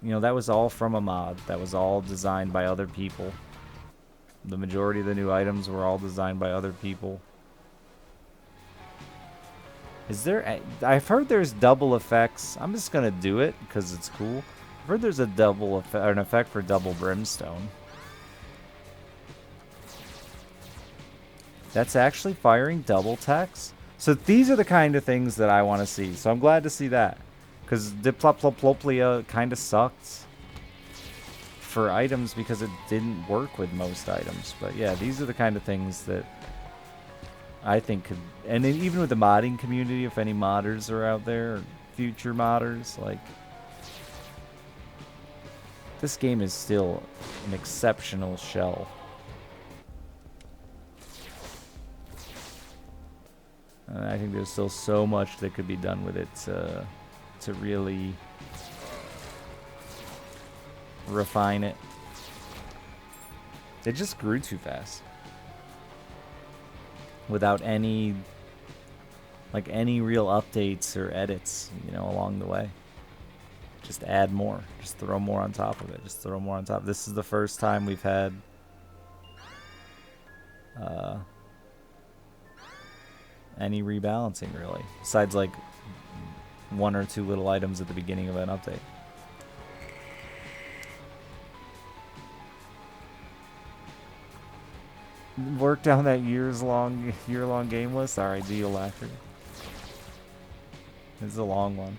You know, that was all from a mod. That was all designed by other people. The majority of the new items were all designed by other people. Is there... I've heard there's double effects. I'm just going to do it because it's cool. I've heard there's a double effect, an effect for double brimstone. That's actually firing double techs? So these are the kind of things that I want to see. So I'm glad to see that. Because Diploploplia kind of sucked for items because it didn't work with most items. But yeah, these are the kind of things that I think could... And then even with the modding community, if any modders are out there, or future modders, like... This game is still an exceptional shell. I think there's still so much that could be done with it to really refine it. It just grew too fast. Without any real updates or edits, you know, along the way. Just add more. Just throw more on top of it. Just throw more on top. This is the first time we've had any rebalancing, really. Besides, like, one or two little items at the beginning of an update. Work down that year-long game list? Alright, deal laughter. This is a long one.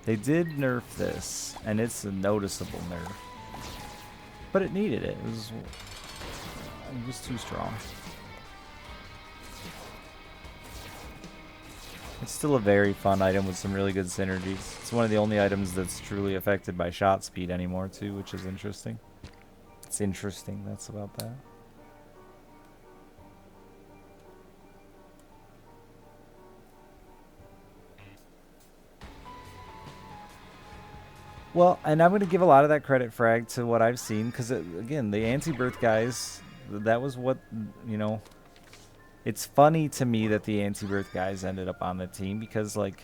They did nerf this, and it's a noticeable nerf. But it needed it. It was too strong. It's still a very fun item with some really good synergies. It's one of the only items that's truly affected by shot speed anymore, too, which is interesting. It's interesting, that's about that. Well, and I'm going to give a lot of that credit, Frag, to what I've seen, because, again, the anti-birth guys, that was what, you know... It's funny to me that the anti-birth guys ended up on the team, because, like,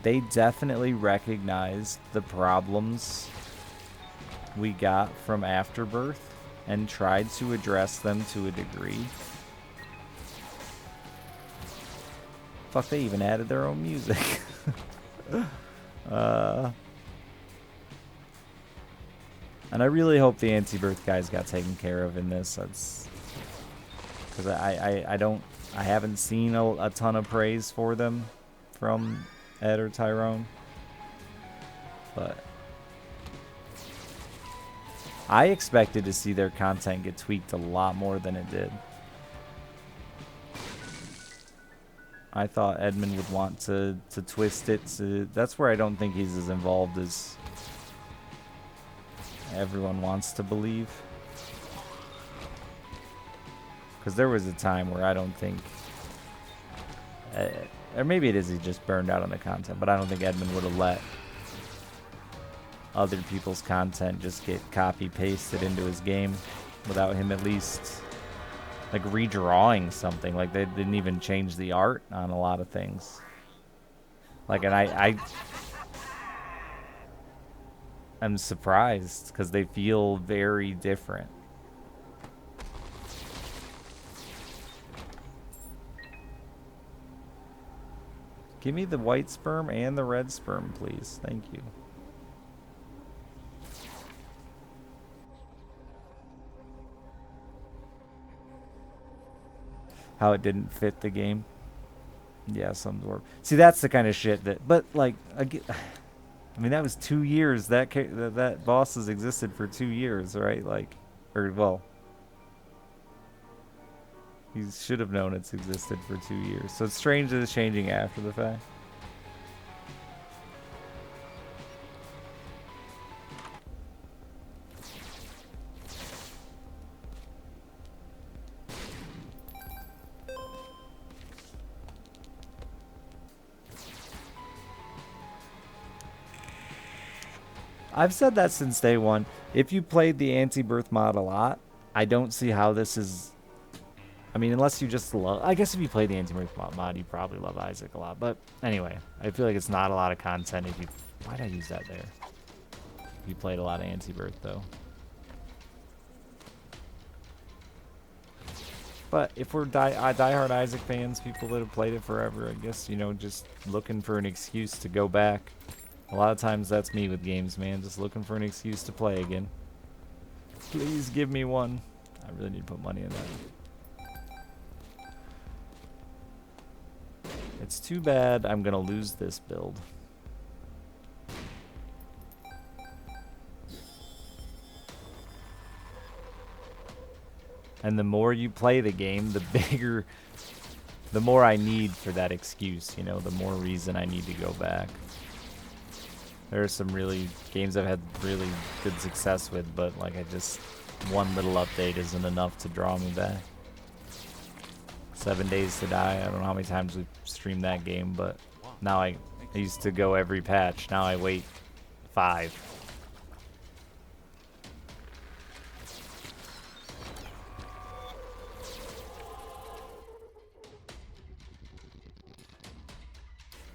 they definitely recognized the problems we got from Afterbirth and tried to address them to a degree. Fuck, they even added their own music. And I really hope the anti-birth guys got taken care of in this. That's because I haven't seen a ton of praise for them from Ed or Tyrone, but I expected to see their content get tweaked a lot more than it did. I thought Edmund would want to twist it to... That's where I don't think he's as involved as everyone wants to believe. Because there was a time where I don't think... or maybe it is he just burned out on the content, but I don't think Edmund would have let other people's content just get copy-pasted into his game without him at least... like redrawing something. Like they didn't even change the art on a lot of things. Like, and I'm surprised because they feel very different. Give me the white sperm and the red sperm, please. Thank you. How it didn't fit the game. Yeah, some dwarf. See, that's the kind of shit that... But, like, I mean, that was 2 years. That boss has existed for 2 years, right? Like, or, well... He should have known it's existed for 2 years. So it's strange that it's changing after the fact. I've said that since day one. If you played the anti-birth mod a lot, I don't see how this is I mean, unless you just love... I guess if you play the anti-mirth mod, you probably love Isaac a lot. But anyway, I feel like it's not a lot of content if you... Why'd I use that there? If you played a lot of anti-birth, though. But if we're diehard Isaac fans, people that have played it forever, I guess, you know, just looking for an excuse to go back. A lot of times that's me with games, man. Just looking for an excuse to play again. Please give me one. I really need to put money in that. It's too bad I'm going to lose this build. And the more you play the game, the more I need for that excuse, you know, the more reason I need to go back. There are some really games I've had really good success with, but like one little update isn't enough to draw me back. 7 Days to Die, I don't know how many times we've streamed that game, but now I used to go every patch, now I wait 5.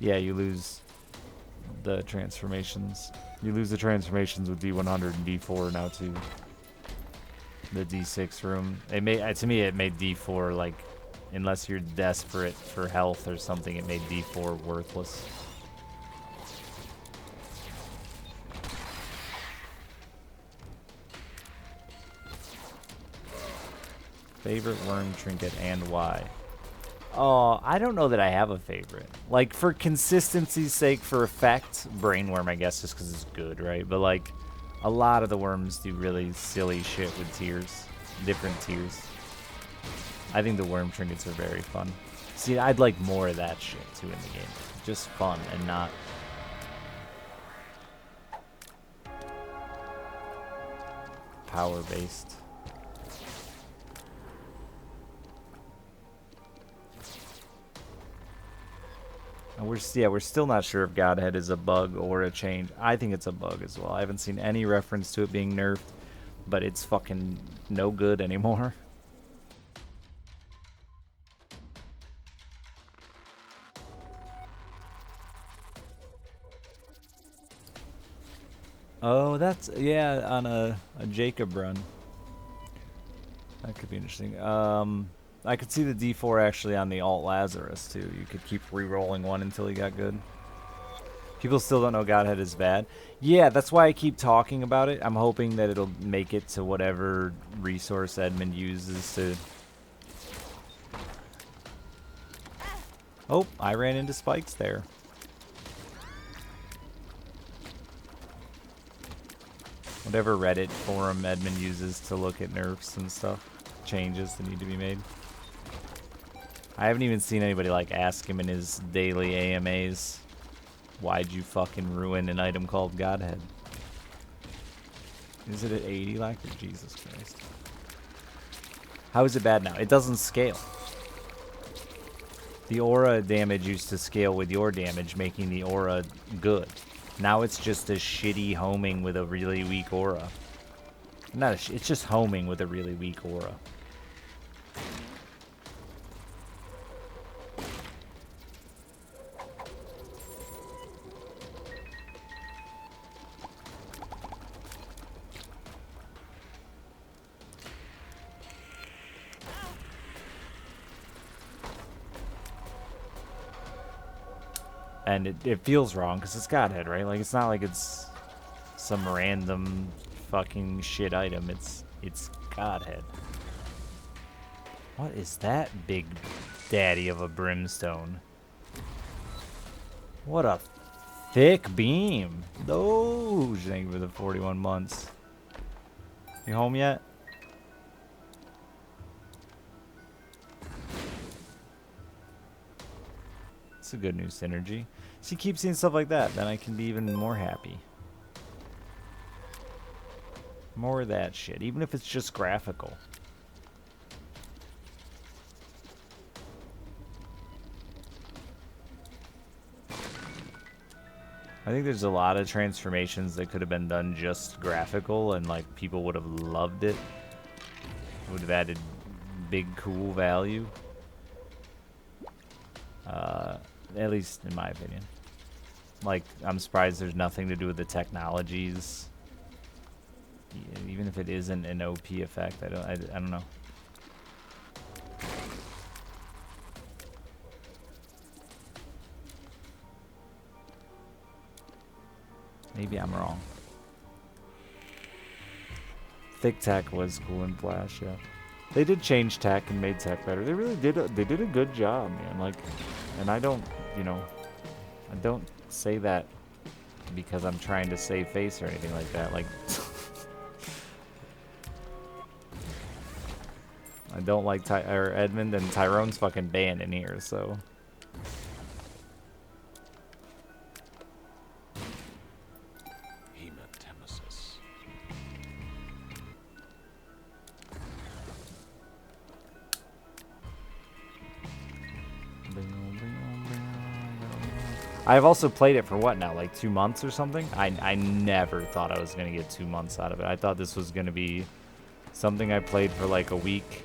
Yeah, you lose the transformations. You lose the transformations with D100 and D4 now too. The D6 room. It made to me it made D4 like, unless you're desperate for health or something, it made D4 worthless. Favorite worm trinket and why? Oh, I don't know that I have a favorite. Like, for consistency's sake, for effect, brainworm, I guess, just because it's good, right? But, like, a lot of the worms do really silly shit with tiers. Different tiers. I think the worm trinkets are very fun. See, I'd like more of that shit, too, in the game. Just fun and not... power-based. And we're still not sure if Godhead is a bug or a change. I think it's a bug as well. I haven't seen any reference to it being nerfed, but it's fucking no good anymore. Oh, that's, yeah, on a Jacob run. That could be interesting. I could see the D4 actually on the Alt Lazarus, too. You could keep re-rolling one until he got good. People still don't know Godhead is bad. Yeah, that's why I keep talking about it. I'm hoping that it'll make it to whatever resource Edmund uses to... Oh, I ran into spikes there. Whatever Reddit forum Edmund uses to look at nerfs and stuff. Changes that need to be made. I haven't even seen anybody like ask him in his daily AMAs, why'd you fucking ruin an item called Godhead? Is it at 80 Lacquer? Jesus Christ. How is it bad now? It doesn't scale. The aura damage used to scale with your damage, making the aura good. Now it's just a shitty homing with a really weak aura. It's just homing with a really weak aura. And it feels wrong because it's Godhead, right? Like, it's not like it's some random fucking shit item. It's Godhead. What is that big daddy of a brimstone? What a thick beam. Those, thank you for the 41 months. You home yet? It's a good new synergy. See, keep seeing stuff like that, then I can be even more happy. More of that shit, even if it's just graphical. I think there's a lot of transformations that could have been done just graphical, and like people would have loved it. Would have added big cool value. At least in my opinion. Like, I'm surprised there's nothing to do with the technologies. Even if it isn't an OP effect, I don't know. Maybe I'm wrong. Thick tech was cool in Flash, yeah. They did change tech and made tech better. They really did. They did a good job, man. Like, and I don't, you know, I don't say that because I'm trying to save face or anything like that. Like, I don't like Edmund, and Tyrone's fucking banned in here, so. I've also played it for what now, like 2 months or something? I never thought I was going to get 2 months out of it. I thought this was going to be something I played for like a week.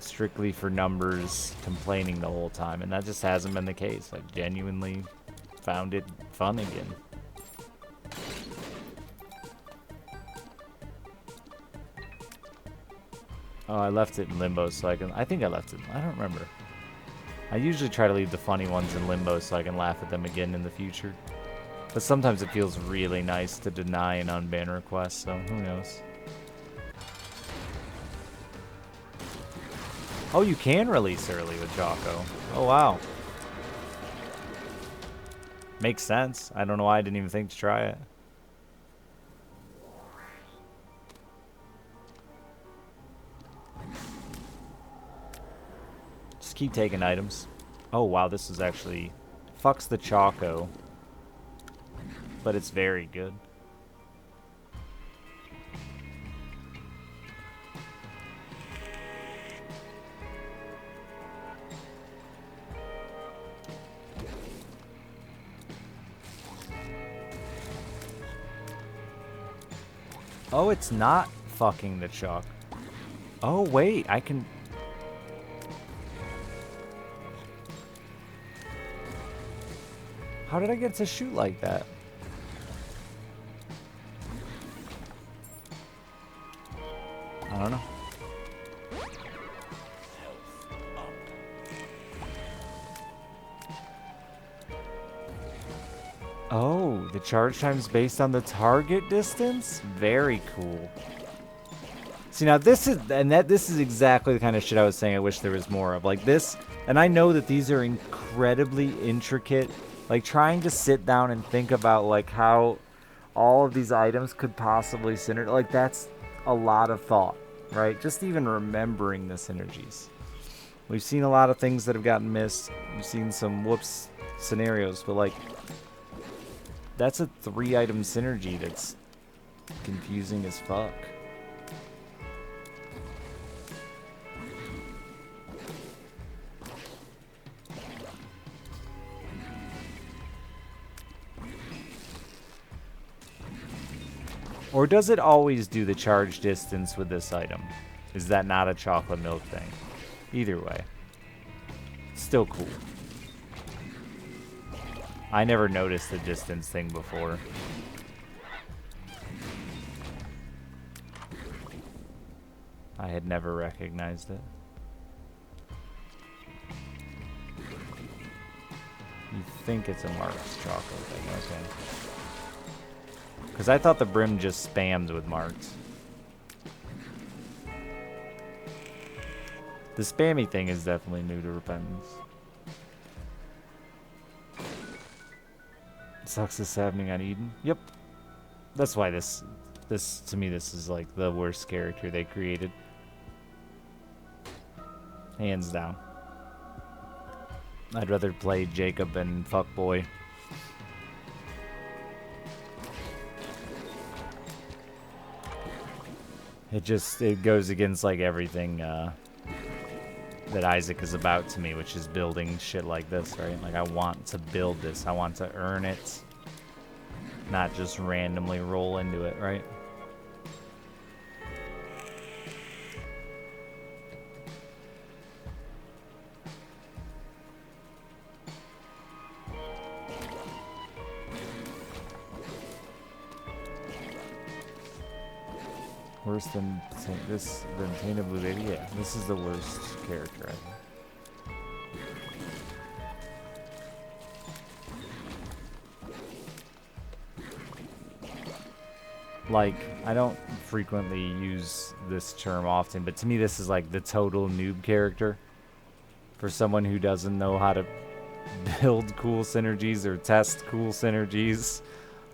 Strictly for numbers, complaining the whole time. And that just hasn't been the case. I genuinely found it fun again. Oh, I left it in limbo so I think I left it. I don't remember. I usually try to leave the funny ones in limbo so I can laugh at them again in the future. But sometimes it feels really nice to deny an unban request, so who knows. Oh, you can release early with Jocko. Oh, wow. Makes sense. I don't know why I didn't even think to try it. Just keep taking items. Oh, wow, this is actually... Fucks the Choco. But it's very good. Oh, it's not fucking the Choc. Oh, wait, I can... How did I get to shoot like that? I don't know. Oh, the charge time's based on the target distance? Very cool. See, now this is exactly the kind of shit I was saying I wish there was more of. Like this, and I know that these are incredibly intricate. Like trying to sit down and think about like how all of these items could possibly synergize. Like that's a lot of thought, right? Just even remembering the synergies. We've seen a lot of things that have gotten missed. We've seen some whoops scenarios, but like that's a 3-item synergy that's confusing as fuck. Or does it always do the charge distance with this item? Is that not a chocolate milk thing? Either way. Still cool. I never noticed the distance thing before. I had never recognized it. You think it's a Mark's chocolate thing, okay. Because I thought the brim just spammed with marks. The spammy thing is definitely new to Repentance. Sucks this happening on Eden. Yep. That's why this to me this is like the worst character they created. Hands down. I'd rather play Jacob and Fuckboy. It goes against like everything that Isaac is about to me, which is building shit like this, right? Like I want to build this. I want to earn it. Not just randomly roll into it, right? Worse than this than Tainted Blue Lady? Yeah, this is the worst character ever. Like, I don't frequently use this term often, but to me this is like the total noob character. For someone who doesn't know how to build cool synergies or test cool synergies,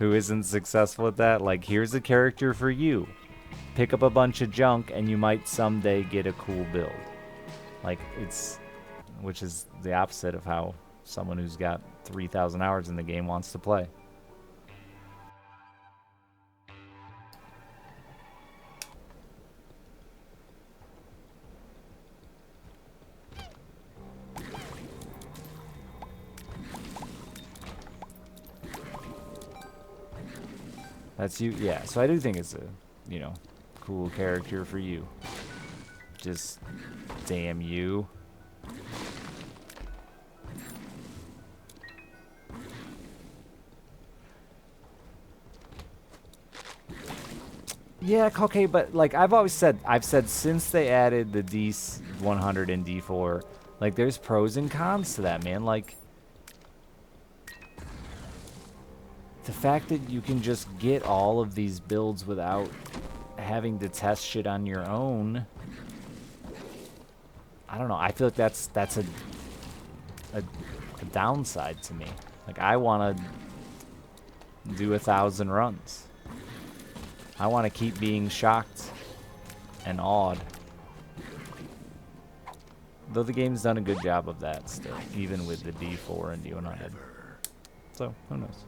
who isn't successful at that, like, here's a character for you. Pick up a bunch of junk and you might someday get a cool build. Like, it's, which is the opposite of how someone who's got 3,000 hours in the game wants to play. That's you, yeah. So I do think it's a, you know, cool character for you. Just, damn you. Yeah, okay, but like I've said since they added the D100 and D4, like there's pros and cons to that, man. Like, the fact that you can just get all of these builds without having to test shit on your own, I don't know. I feel like that's a downside to me. Like, I want to do 1,000 runs. I want to keep being shocked and awed. Though the game's done a good job of that still, even with the D4 and D100. So, who knows?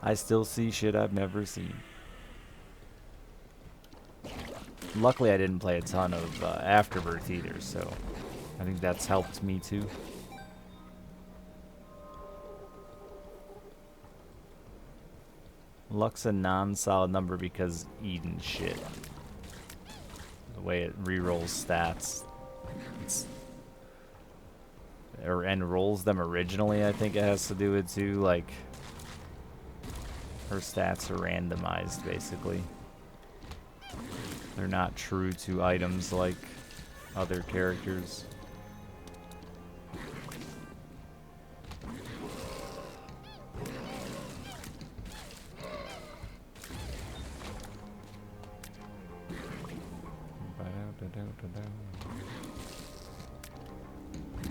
I still see shit I've never seen. Luckily, I didn't play a ton of Afterbirth either, so I think that's helped me too. Luck's a non-solid number because Eden shit. The way it re-rolls stats. And rolls them originally, I think it has to do with too, like, her stats are randomized, basically. They're not true to items like other characters.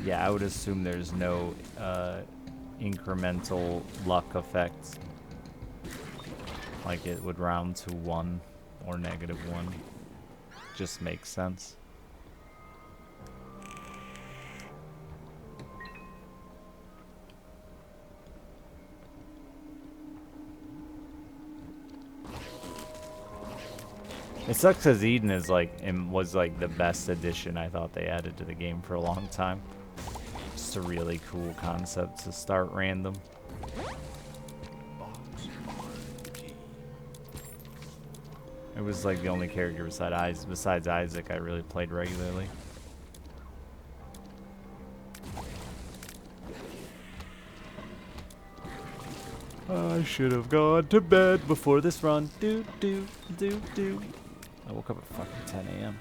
Yeah, I would assume there's no incremental luck effect. Like it would round to 1 or -1. Just makes sense. It sucks because Eden is like was like the best addition I thought they added to the game for a long time. Just a really cool concept to start random. It was like the only character besides Isaac I really played regularly. I should have gone to bed before this run. Do. I woke up at fucking 10 a.m.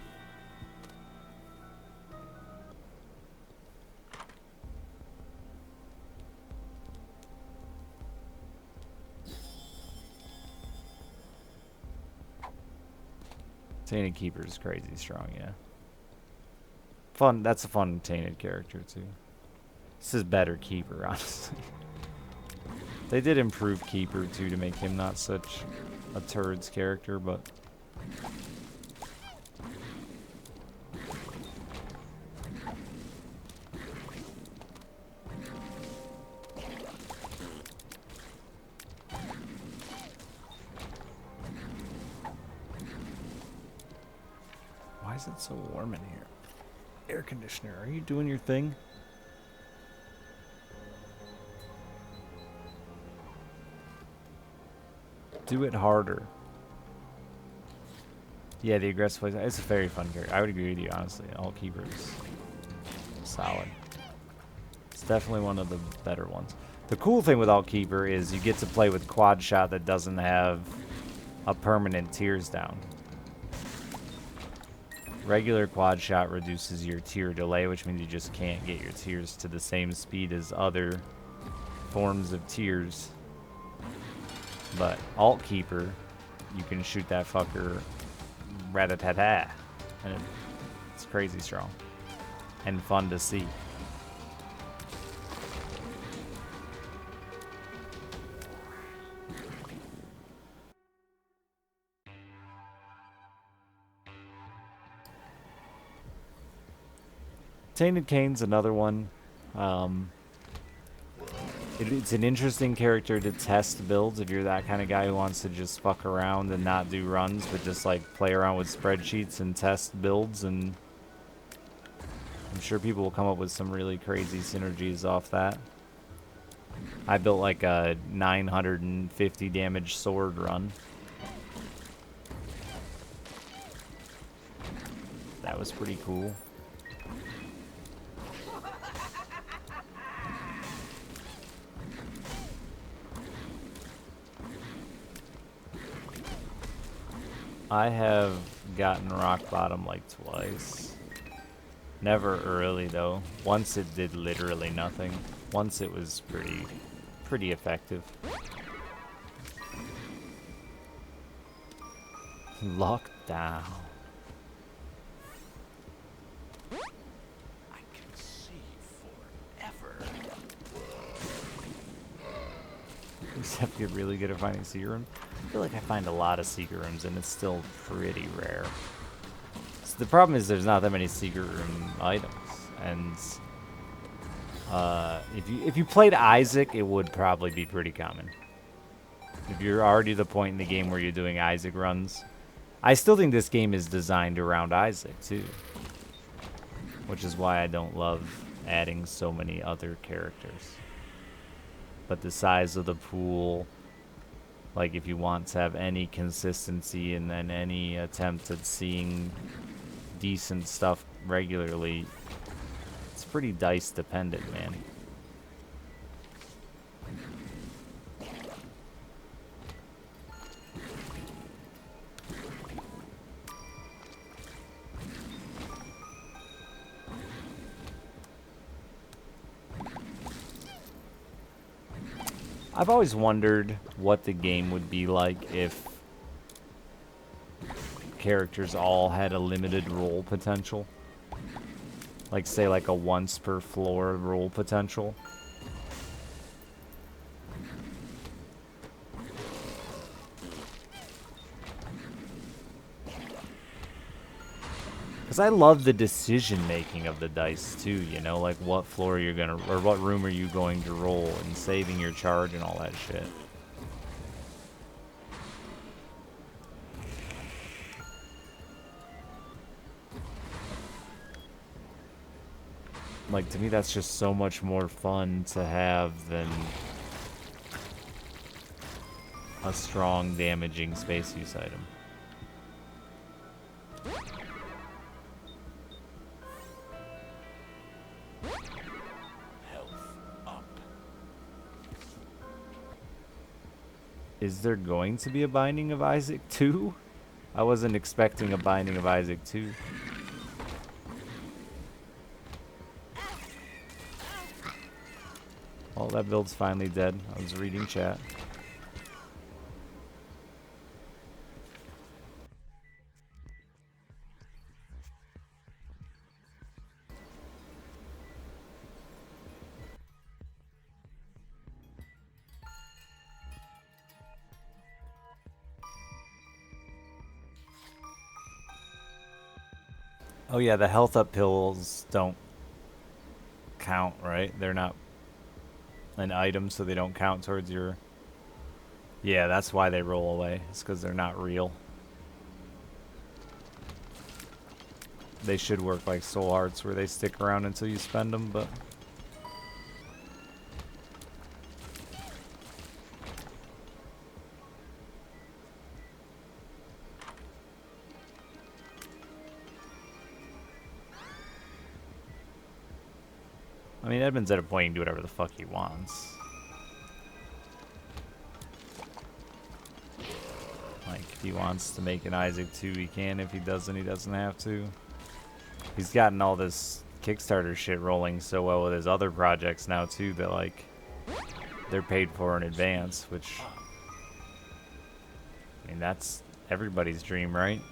Tainted Keeper is crazy strong, yeah. Fun. That's a fun Tainted character too. This is better Keeper, honestly. They did improve Keeper too to make him not such a turds character, but why is it so warm in here? Air conditioner, are you doing your thing? Do it harder. Yeah, the aggressive plays. It's a very fun character. I would agree with you, honestly. All Keepers, solid. It's definitely one of the better ones. The cool thing with Alt Keeper is you get to play with Quad Shot that doesn't have a permanent tears down. Regular Quad Shot reduces your tear delay, which means you just can't get your tears to the same speed as other forms of tears. But Alt Keeper, you can shoot that fucker rat-a-tat-tat, and it's crazy strong and fun to see. Tainted Kane's another one. It's an interesting character to test builds if you're that kind of guy who wants to just fuck around and not do runs, but just like play around with spreadsheets and test builds, and I'm sure people will come up with some really crazy synergies off that. I built like a 950 damage sword run. That was pretty cool. I have gotten rock bottom like twice. Never early though. Once it did literally nothing. Once it was pretty effective. Lockdown. I can see forever. Except you're really good at finding secret rooms. I feel like I find a lot of secret rooms and it's still pretty rare. So the problem is there's not that many secret room items, and if you played Isaac, it would probably be pretty common. If you're already at the point in the game where you're doing Isaac runs. I still think this game is designed around Isaac too, which is why I don't love adding so many other characters. But the size of the pool, like if you want to have any consistency and then any attempt at seeing decent stuff regularly, it's pretty dice dependent, man. I've always wondered what the game would be like if characters all had a limited roll potential. Like, say, like a once per floor roll potential. Because I love the decision making of the dice too, you know, like what floor you're gonna, or what room are you going to roll, and saving your charge and all that shit. Like, to me, that's just so much more fun to have than a strong damaging space use item. Is there going to be a Binding of Isaac 2? I wasn't expecting a Binding of Isaac 2. Well, that build's finally dead. I was reading chat. Oh yeah, the health up pills don't count, right? They're not an item, so they don't count towards your... Yeah, that's why they roll away. It's because they're not real. They should work like soul hearts, where they stick around until you spend them, but... I mean, Edmund's at a point he can do whatever the fuck he wants. If he wants to make an Isaac 2, he can. If he doesn't, he doesn't have to. He's gotten all this Kickstarter shit rolling so well with his other projects now, too, that, like, they're paid for in advance, which, I mean, that's everybody's dream, right?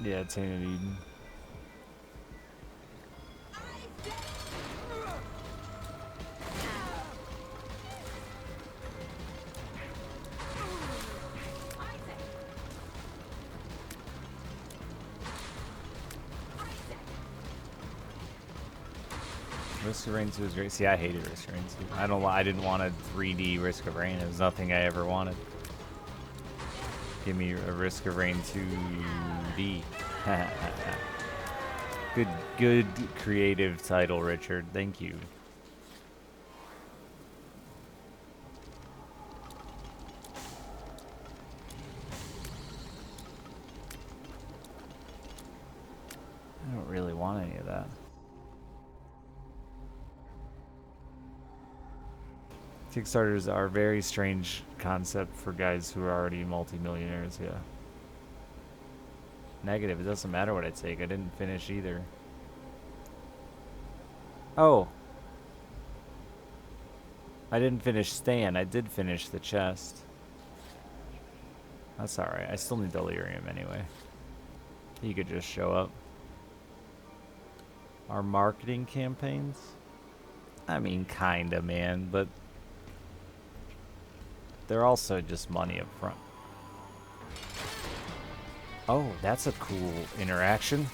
Yeah, Tainted Eden. Risk of Rain 2 is great. See, I hated Risk of Rain 2. I didn't want a 3D Risk of Rain. It was nothing I ever wanted. Give me a Risk of Rain 2D. Good creative title, Richard. Thank you. I don't really want any of that. Kickstarters are a very strange concept for guys who are already multimillionaires, yeah. Negative, it doesn't matter what I take. I didn't finish either. Oh. I didn't finish Stan. I did finish the chest. That's alright. I still need Delirium anyway. He could just show up. Our marketing campaigns? I mean, kinda, man, but they're also just money up front. Oh, that's a cool interaction.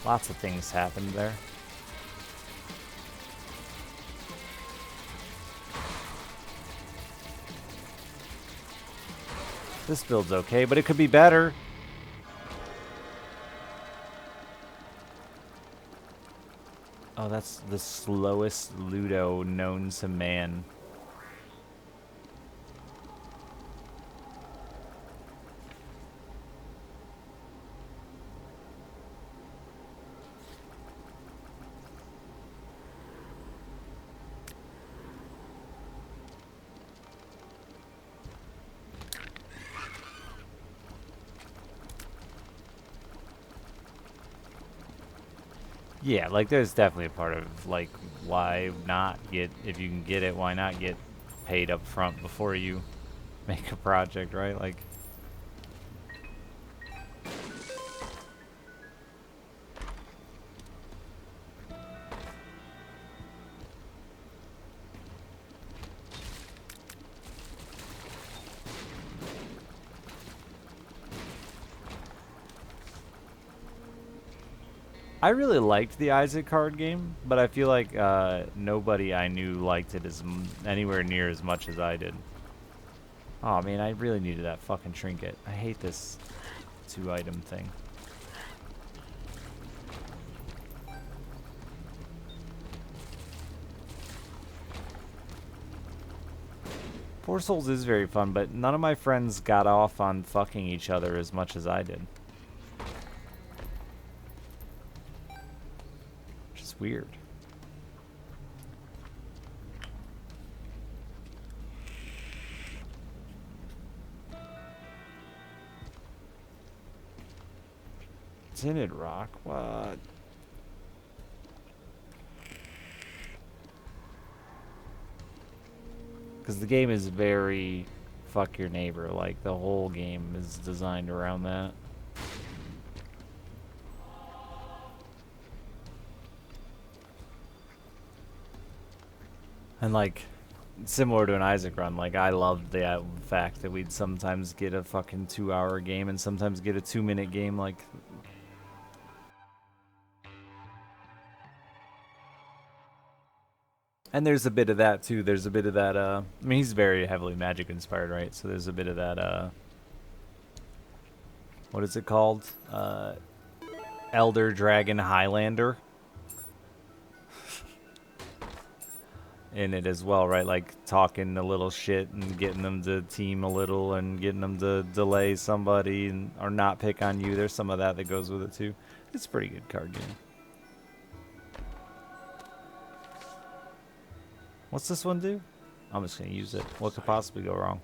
Lots of things happened there. This build's okay, but it could be better. Oh, that's the slowest Ludo known to man. Yeah, like there's definitely a part of like why not get, if you can get it, why not get paid up front before you make a project, right? Like I really liked the Isaac card game, but I feel like nobody I knew liked it anywhere near as much as I did. Oh man, I really needed that fucking trinket. I hate this 2-item thing. Four Souls is very fun, but none of my friends got off on fucking each other as much as I did. Weird. Tinted rock? What? Because the game is very fuck your neighbor. Like the whole game is designed around that. And like, similar to an Isaac run, like I loved the fact that we'd sometimes get a fucking 2-hour game and sometimes get a 2-minute game. Like, and there's a bit of that too. There's a bit of that. I mean, he's very heavily Magic inspired, right? So there's a bit of that. What is it called? Elder Dragon Highlander. in it as well, right? Like talking a little shit and getting them to team a little and getting them to delay somebody and or not pick on you. There's some of that that goes with it too. It's a pretty good card game. What's this one do? I'm just gonna use it. What could possibly go wrong?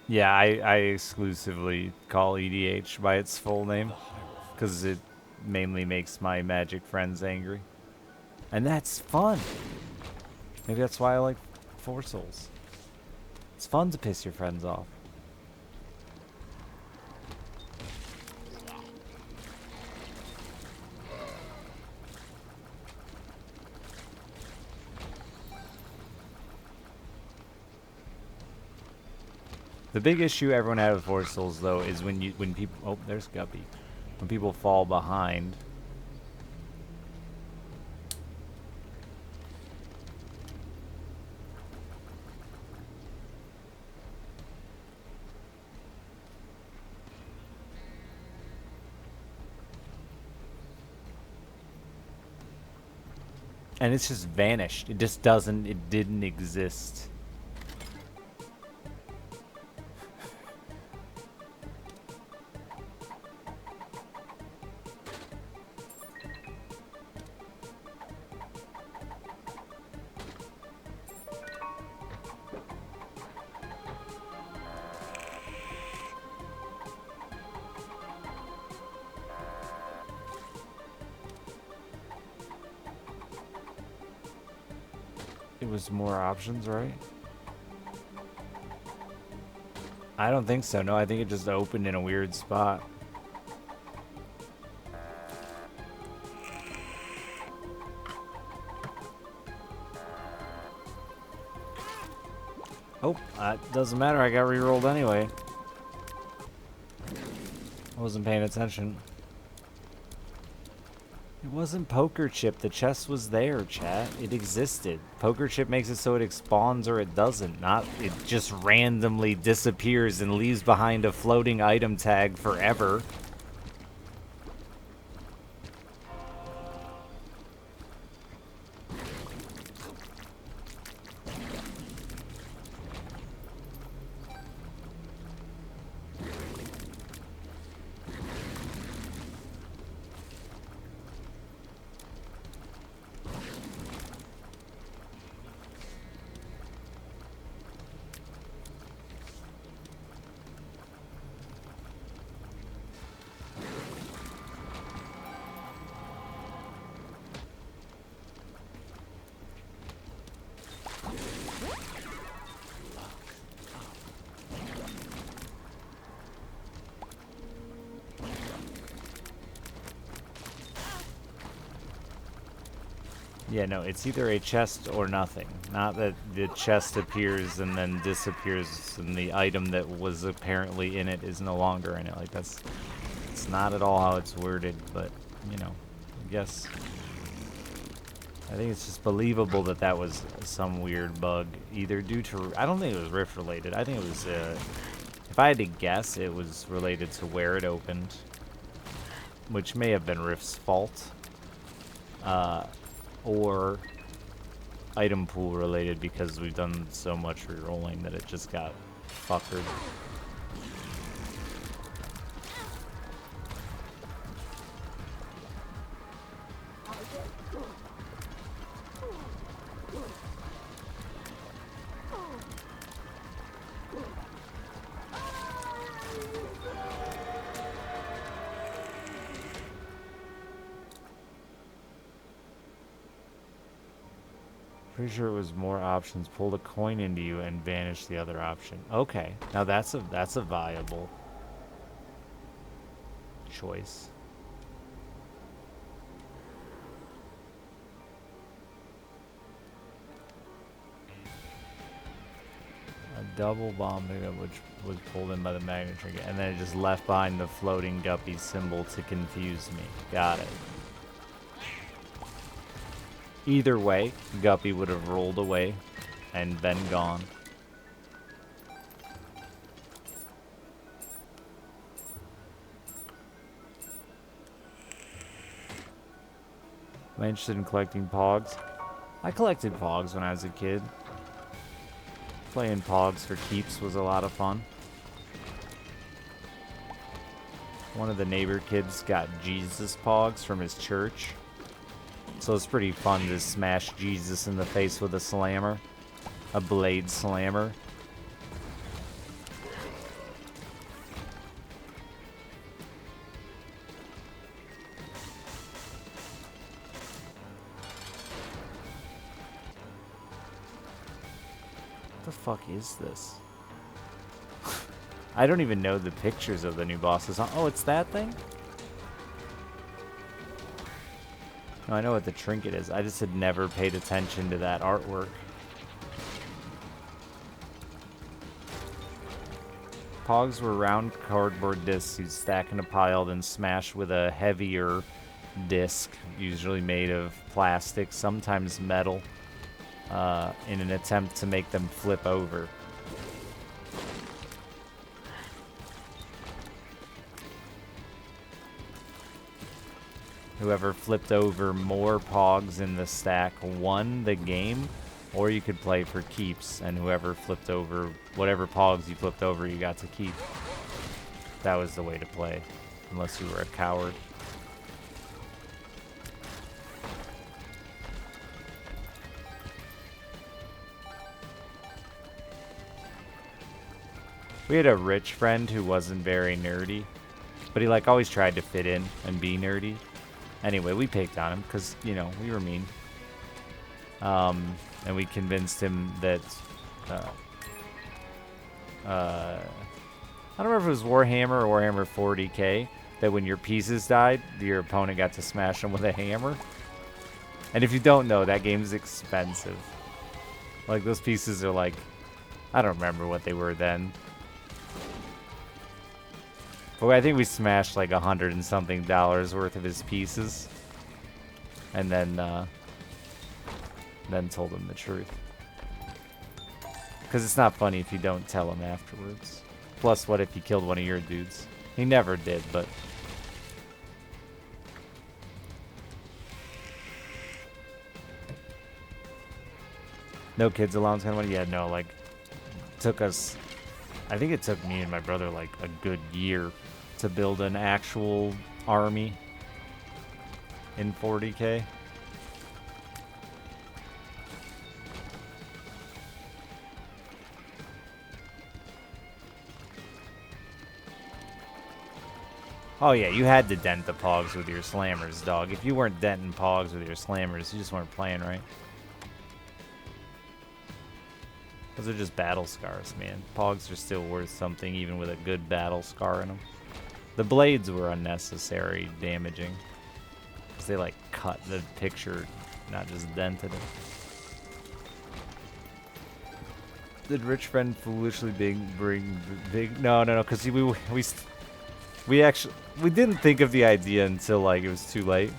Yeah, I exclusively call EDH by its full name because it mainly makes my Magic friends angry. And that's fun. Maybe that's why I like Four Souls. It's fun to piss your friends off. The big issue everyone had with Four Souls though is when people there's Guppy. When people fall behind. And it's just vanished. It just doesn't it didn't exist. It was more options, right? I don't think so. No, I think it just opened in a weird spot. Oh, doesn't matter. I got re-rolled anyway. I wasn't paying attention. It wasn't poker chip. The chest was there, chat. It existed. Poker chip makes it so it spawns or it doesn't. Not it just randomly disappears and leaves behind a floating item tag forever. Yeah, no, it's either a chest or nothing. Not that the chest appears and then disappears and the item that was apparently in it is no longer in it. Like, it's not at all how it's worded, but, you know, I guess. I think it's just believable that that was some weird bug, either due to, I don't think it was Rift related. I think it was, if I had to guess, it was related to where it opened, which may have been Rift's fault. Or item pool related because we've done so much rerolling that it just got fuckered. Pretty sure it was more options. Pulled a coin into you and vanished the other option. Okay, now that's a viable choice. double bombed it, which was pulled in by the magnet trigger, and then it just left behind the floating guppy symbol to confuse me. Got it. Either way, guppy would have rolled away and been gone. Am I interested in collecting pogs? I collected pogs when I was a kid. Playing pogs for keeps was a lot of fun. One of the neighbor kids got Jesus pogs from his church. So it's pretty fun to smash Jesus in the face with a slammer. A blade slammer. What the fuck is this? I don't even know the pictures of the new bosses. Oh, it's that thing? No, I know what the trinket is. I just had never paid attention to that artwork. Pogs were round cardboard discs you'd stack in a pile, then smash with a heavier disc, usually made of plastic, sometimes metal, in an attempt to make them flip over. Whoever flipped over more pogs in the stack won the game, or you could play for keeps, and whoever flipped over, whatever pogs you flipped over, you got to keep. That was the way to play, unless you were a coward. We had a rich friend who wasn't very nerdy, but he like always tried to fit in and be nerdy. Anyway, we picked on him because, you know, we were mean. And we convinced him that, I don't remember if it was Warhammer or Warhammer 40k, that when your pieces died, your opponent got to smash them with a hammer. And if you don't know, that game is expensive. Like, those pieces are like, I don't remember what they were then. But I think we smashed like $100 and something worth of his pieces. And then told him the truth. Because it's not funny if you don't tell him afterwards. Plus, what if he killed one of your dudes? He never did, but... No kids allowance kind of money? Yeah, no, like... Took us... I think it took me and my brother like a good year to build an actual army in 40k. Oh yeah, you had to dent the pogs with your slammers, dog. If you weren't denting pogs with your slammers, you just weren't playing right. Those are just battle scars, man. Pogs are still worth something, even with a good battle scar in them. The blades were unnecessary damaging, because they, like, cut the picture, not just dented it. Did rich friend foolishly bring big... No, because we actually... We didn't think of the idea until, like, it was too late.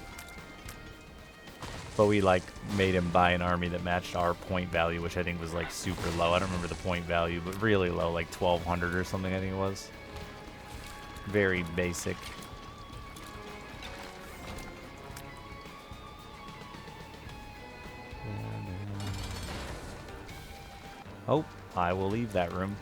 But we, like, made him buy an army that matched our point value, which I think was, like, super low. I don't remember the point value, but really low, like 1,200 or something, I think it was. Very basic. Oh, I will leave that room.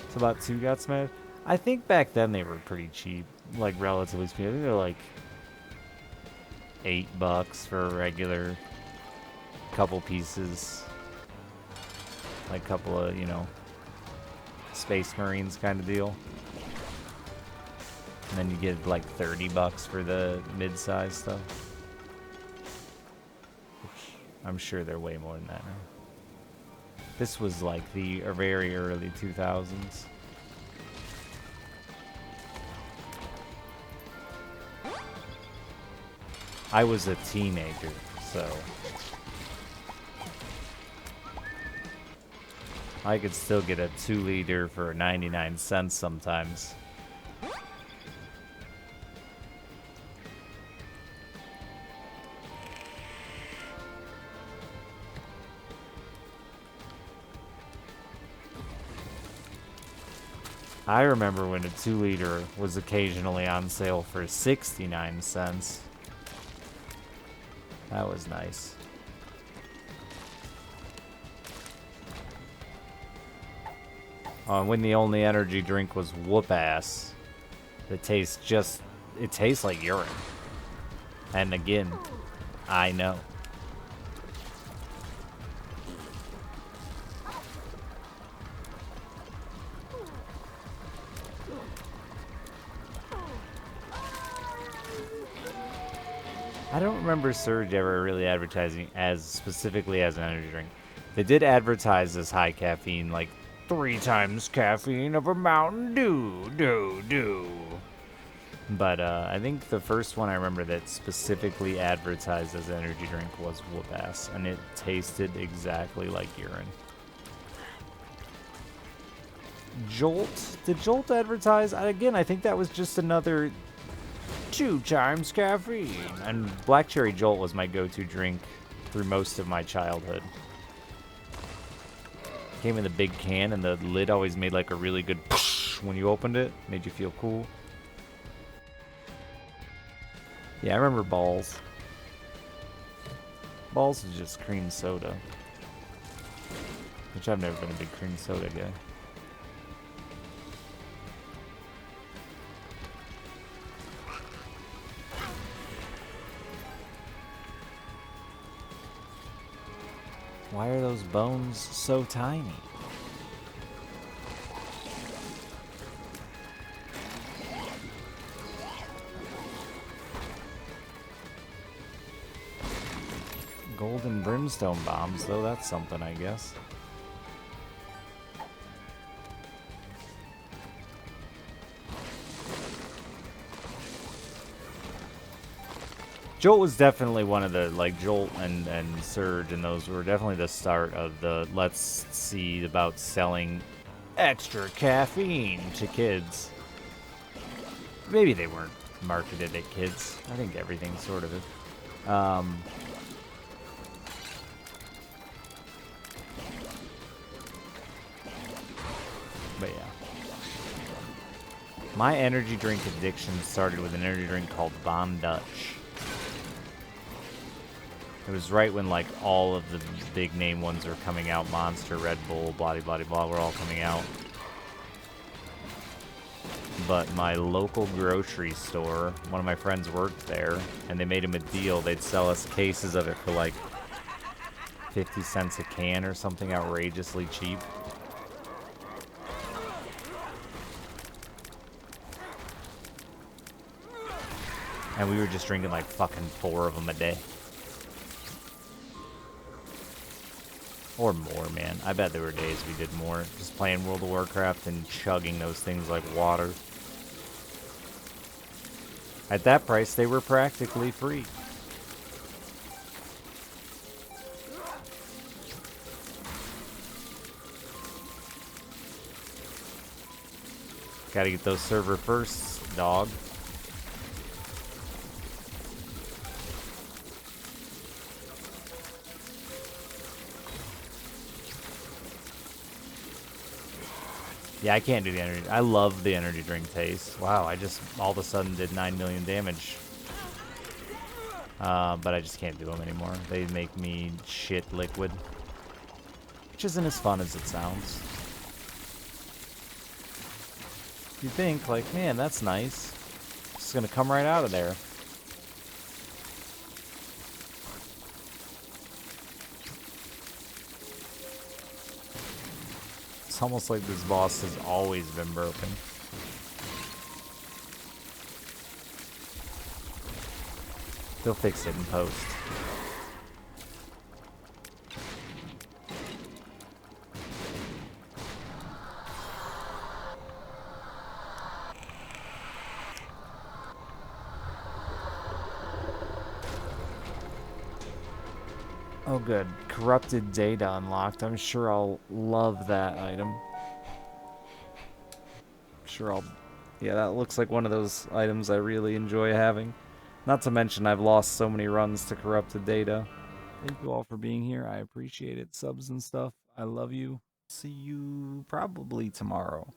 It's about 2 got smashed. I think back then they were pretty cheap, like relatively speaking. I think they're like $8 for a regular couple pieces, like a couple of, you know, Space Marines kind of deal. And then you get like $30 for the mid-size stuff. Which I'm sure they're way more than that now. This was like the very early 2000s. I was a teenager, so I could still get a 2-liter for 99 cents sometimes. I remember when a 2-liter was occasionally on sale for 69 cents. That was nice. When the only energy drink was whoop ass. It tastes like urine. And again, I know. I don't remember Surge ever really advertising as specifically as an energy drink. They did advertise as high caffeine, like 3 times caffeine of a Mountain Dew. But I think the first one I remember that specifically advertised as an energy drink was Whoop Ass, and it tasted exactly like urine. Jolt? Did Jolt advertise? Again, I think that was just another 2 times caffeine. And Black Cherry Jolt was my go-to drink through most of my childhood. Came in the big can, and the lid always made like a really good when you opened it. Made you feel cool. Yeah, I remember Balls. Balls is just cream soda. Which I've never been a big cream soda guy. Why are those bones so tiny? Golden brimstone bombs, though, that's something, I guess. Jolt was definitely one of the, like, Jolt and Surge, and those were definitely the start of the let's see about selling extra caffeine to kids. Maybe they weren't marketed at kids. I think everything sort of is. But yeah. My energy drink addiction started with an energy drink called Von Dutch. It was right when, like, all of the big name ones were coming out. Monster, Red Bull, blah, blah, blah, were all coming out. But my local grocery store, one of my friends worked there, and they made him a deal. They'd sell us cases of it for, like, 50 cents a can or something outrageously cheap. And we were just drinking, like, fucking 4 of them a day. Or more, man. I bet there were days we did more. Just playing World of Warcraft and chugging those things like water. At that price, they were practically free. Gotta get those server firsts, dog. Yeah, I can't do the energy. I love the energy drink taste. Wow, I just all of a sudden did 9 million damage. But I just can't do them anymore. They make me shit liquid. Which isn't as fun as it sounds. You think, like, man, that's nice. It's gonna come right out of there. It's almost like this boss has always been broken. They'll fix it in post. Oh, good. Corrupted data unlocked. I'm sure I'll love that item. Sure I'll... Yeah, that looks like one of those items I really enjoy having. Not to mention I've lost so many runs to corrupted data. Thank you all for being here. I appreciate it. Subs and stuff. I love you. See you probably tomorrow.